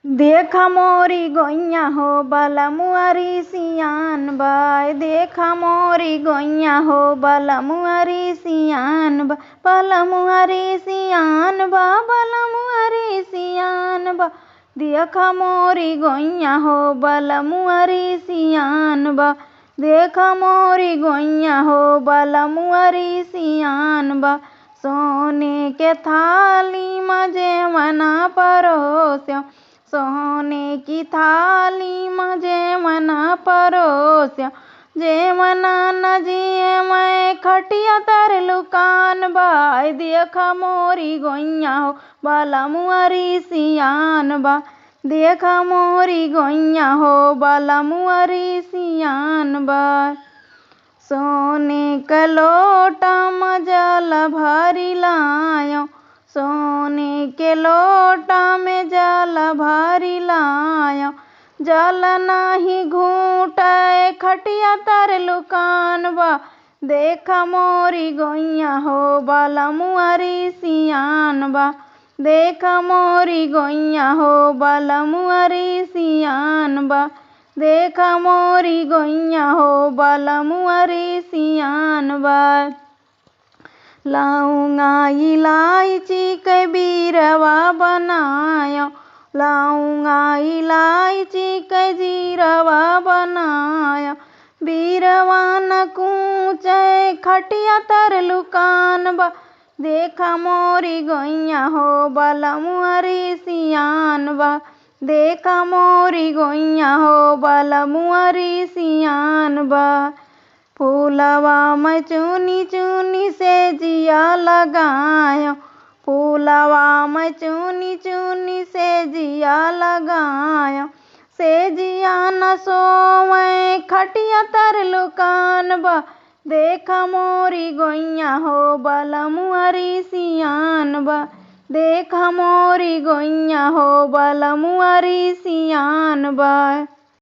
देखा मोरी गोइया हो बलमुअरी सियान बाय। देखा मोरी गोइया हो बलमुअरी सियान बा। बलमुअरी सियान बा, बलमुअरी सियान बा। देखा मोरी गोइया हो बलमुअरी सियान बा। देखा मोरी गोइया हो बलमुअरी सियान बा। सोने के थाली मजे मना परोस्यो, सोने की थाली मजे मना परोस्या। जे मना न जिए मैं खटिया तर लुकान बाय। देखा मोरी गोइया हो बलमुअरी सियान बा। देखा मोरी गोइया हो बलमुअरी सियान बा। सोने का लोटा मजल भरी लायो, सोने के लोटा में जल भरी लायो। जल नाही घूटे खटिया तर लुकान बा। देखा मोरी गोइया हो बलमुअरी सियान बा। देखा मोरी गोइया हो बलमुअरी सियान बा। देखा मोरी गोइया हो बलमुअरी सियान बा। लौंगा इलायची के बीरवा बनायो, लौंगा इलायची के जीरवा बनायो। बीरवा न कूचे खटिया तर लुकान बा। देखा मोरी गोइया हो बलमुअरी सियान बा। देखा मोरी गोइया हो बलमुअरी सियान बा। फूलवा मैं चुनी चुनी से जिया लगायो, फूलवा मैं चुनी चुनी से जिया लगायो। से जिया न सोवे खटिया तर लुकान बा। देखा मोरी गोइया हो बलमुअरी सियान बा। देखा मोरी गोइया हो बलमुअरी सियान बा।